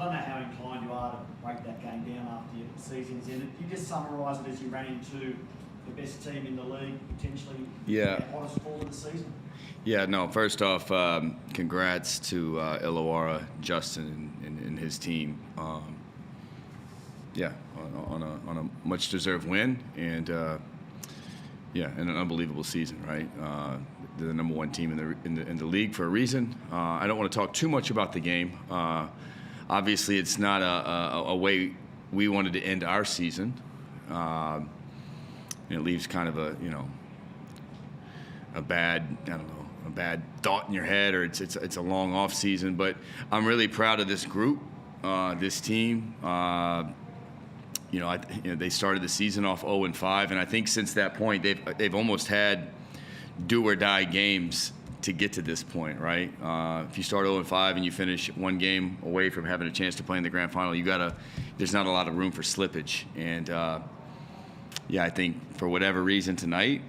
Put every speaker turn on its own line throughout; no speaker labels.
don't know how inclined you are to break that game down after your season's ended. You just summarise it as you ran into the best team in the league, potentially the hottest fall of the season.
Yeah, no, first off, congrats to Illawarra, Justin, and his team. On a much-deserved win, and and an unbelievable season, right? They're the number one team in the league for a reason. I don't want to talk too much about the game. Obviously, it's not a way we wanted to end our season. It leaves kind of a bad thought in your head, or it's a long off season. But I'm really proud of this group, this team. They started the season off 0-5, and I think since that point they've almost had do or die games to get to this point, right? If you start 0-5 and you finish one game away from having a chance to play in the grand final, there's not a lot of room for slippage. And I think for whatever reason tonight,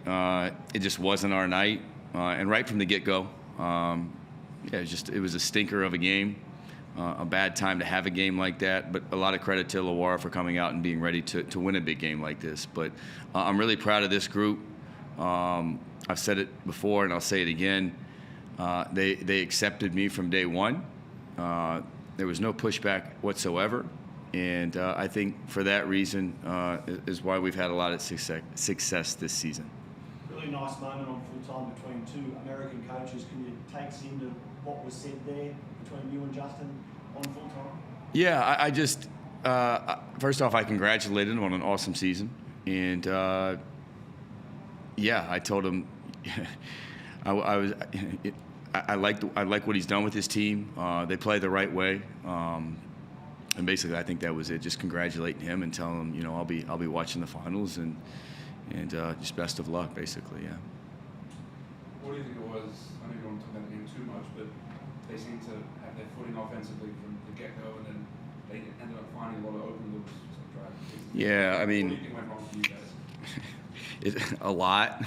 it just wasn't our night. And right from the get-go, it was a stinker of a game. A bad time to have a game like that, but a lot of credit to Illawarra for coming out and being ready to win a big game like this. But I'm really proud of this group. I've said it before and I'll say it again. They accepted me from day one. There was no pushback whatsoever. And I think for that reason is why we've had a lot of success this season.
Really nice moment on full time between two American coaches. Can you take us into what was said there between you and Justin on full time? Yeah,
I just first off, I congratulated him on an awesome season, and I told him I like what he's done with his team. They play the right way, and basically I think that was it. Just congratulating him and telling him, I'll be watching the finals and just best of luck, basically. Yeah.
What do you think it was? I know you don't want to talk about the game too much, but they seemed to have their footing offensively from the get-go, and then they ended up finding a lot of open looks.
Yeah, I mean,
what do you think went wrong for you guys?
A lot.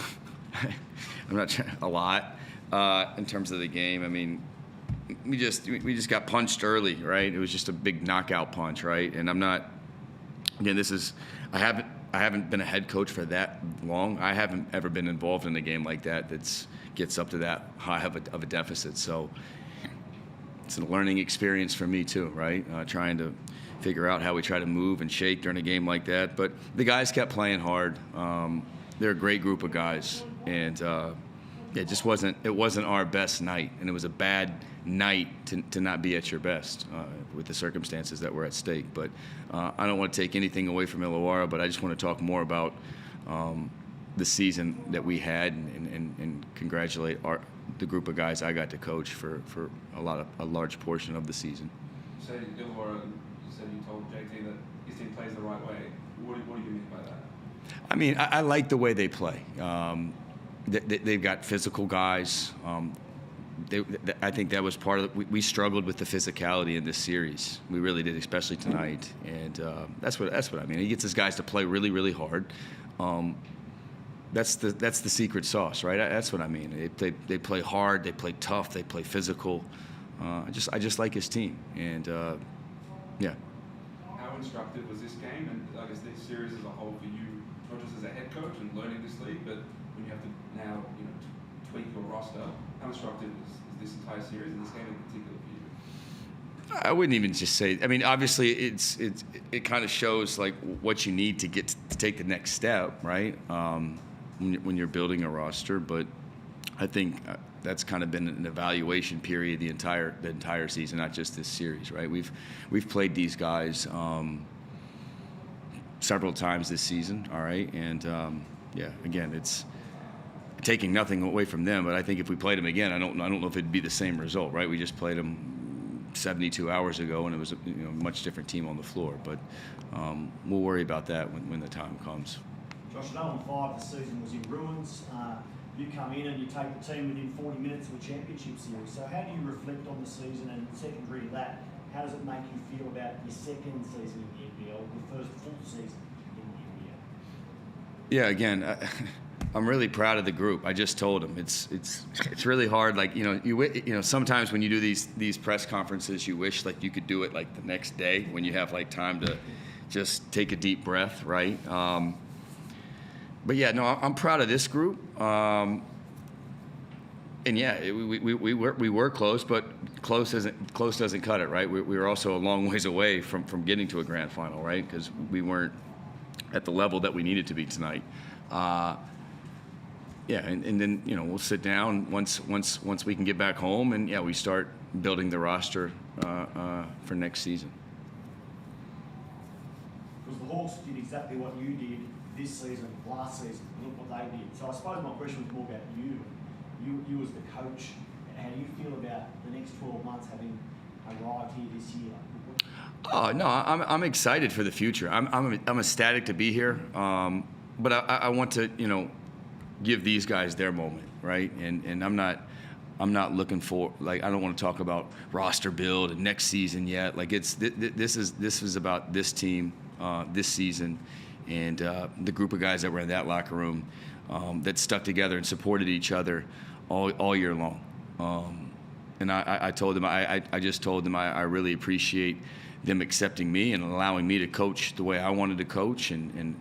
I'm not trying. A lot in terms of the game. I mean, we just got punched early, right? It was just a big knockout punch, right? And I'm not. Again, I haven't been a head coach for that long. I haven't ever been involved in a game like that gets up to that high of a deficit. So it's a learning experience for me too, right? Trying to figure out how we try to move and shake during a game like that. But the guys kept playing hard. They're a great group of guys, and it wasn't our best night, and it was a bad night to not be at your best with the circumstances that were at stake. But I don't want to take anything away from Illawarra, but I just want to talk more about the season that we had and congratulate the group of guys I got to coach for a large portion of the season.
You say Illawarra, you told JT that his team plays the right way. What do you mean by that?
I mean, I like the way they play. They've got physical guys. I think that was part of it. We struggled with the physicality in this series. We really did, especially tonight. And that's what I mean. He gets his guys to play really, really hard. That's the secret sauce, right? That's what I mean. They play hard. They play tough. They play physical. I just like his team. And yeah.
How instructive was this game, and I guess this series as a whole for you, not just as a head coach and learning this league, but when you have to now tweak your roster? How instructive is this entire series and this game in particular for you?
I wouldn't even just say. I mean, obviously, it kind of shows like what you need to get to take the next step, right? When you're building a roster, but I think that's kind of been an evaluation period the entire season, not just this series, right? We've played these guys several times this season, all right, and again, it's taking nothing away from them, but I think if we played them again, I don't know if it'd be the same result, right? We just played them 72 hours ago, and it was a much different team on the floor. But we'll worry about that when the time comes.
Josh, 0-5, the season was in ruins. You come in and you take the team within 40 minutes of a championship series. So how do you reflect on the season, and secondary to that, how does it make you feel about your second season in the NBL, your first full season in the NBL?
Yeah, again, I'm really proud of the group. I just told them it's really hard. Like sometimes when you do these press conferences, you wish like you could do it like the next day when you have like time to just take a deep breath, right? But yeah, no, I'm proud of this group. And yeah, we were close, but close doesn't cut it, right? We were also a long ways away from getting to a grand final, right? Because we weren't at the level that we needed to be tonight. Yeah, and then we'll sit down once we can get back home, and yeah, we start building the roster for next season.
Because the Hawks did exactly what you did this season, last season. Look what they did. So I suppose my question was more about you as the coach. How do you feel about the next 12 months having arrived here this year?
Oh no, I'm excited for the future. I'm ecstatic to be here, but I want to give these guys their moment, right? And I'm not looking for, like, I don't want to talk about roster build and next season yet. Like this is about this team, this season, and the group of guys that were in that locker room that stuck together and supported each other all year long. And I told them, I just told them I really appreciate them accepting me and allowing me to coach the way I wanted to coach, and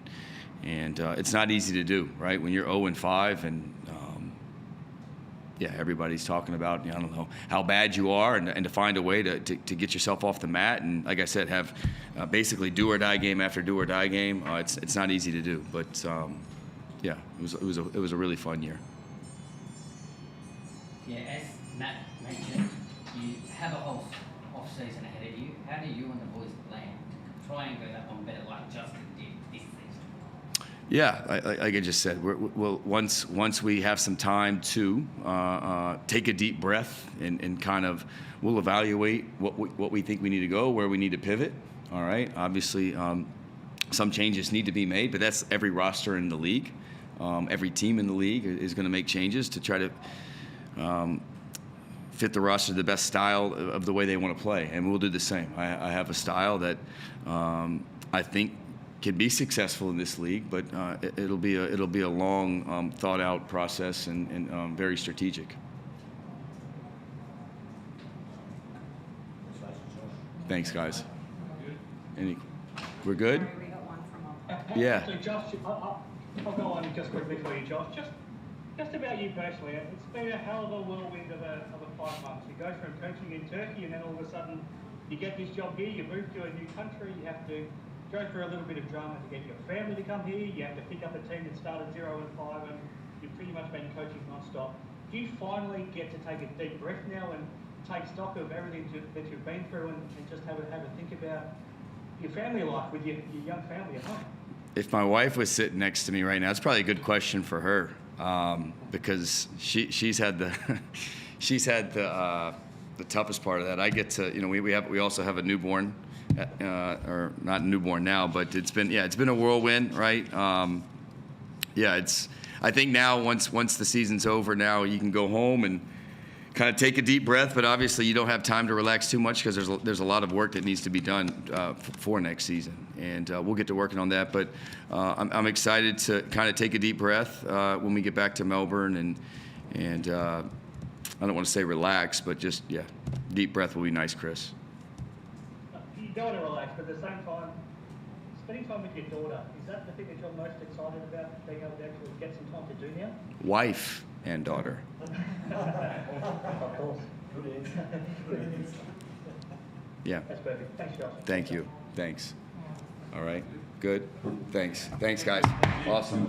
it's not easy to do, right? When you're 0-5 and yeah, everybody's talking about, I don't know, how bad you are, and to find a way to get yourself off the mat, and like I said, have basically do or die game after do or die game. It's not easy to do, but yeah, it was a really fun year.
Yeah, as Matt mentioned, you have a whole off-season ahead of you. How do you and the boys plan to try and go that one better like Justin did this season?
Yeah, like I just said, we'll once we have some time to take a deep breath and kind of, we'll evaluate what we think we need to go, where we need to pivot. All right, obviously some changes need to be made, but that's every roster in the league. Every team in the league is going to make changes to try to fit the roster to the best style of the way they want to play, and we'll do the same. I have a style that I think can be successful in this league, but it'll be a long, thought out process and very strategic. Thanks, guys. We're good?
Sorry, we got one from
Yeah.
So Josh, I'll go on just quickly for you, Josh. Just about you personally, it's been a hell of a whirlwind of a 5 months. You go from coaching in Turkey, and then all of a sudden you get this job here, you move to a new country, you have to go through a little bit of drama to get your family to come here, you have to pick up a team that started 0-5, and you've pretty much been coaching non-stop. Do you finally get to take a deep breath now and take stock of everything that you've been through, and just have a think about your family life with your young family at home?
If my wife was sitting next to me right now, it's probably a good question for her, because she's had the the toughest part of that. I get to, we also have a newborn, or not newborn now, but it's been a whirlwind, right? I think now once the season's over, now you can go home and kind of take a deep breath, but obviously you don't have time to relax too much because there's a lot of work that needs to be done for next season, and we'll get to working on that. But I'm excited to kind of take a deep breath when we get back to Melbourne, and I don't want to say relax, but just deep breath will be nice, Chris.
You don't want to relax, but at the same time, spending time with your daughter, is that the thing that you're most excited about, being able to actually get some time to do now?
Wife and daughter.
Of course.
Good answer. Good answer.
Yeah.
That's perfect. Thanks, Josh.
Thank you. Thanks. All right. Good. Thanks. Thanks, guys. Awesome.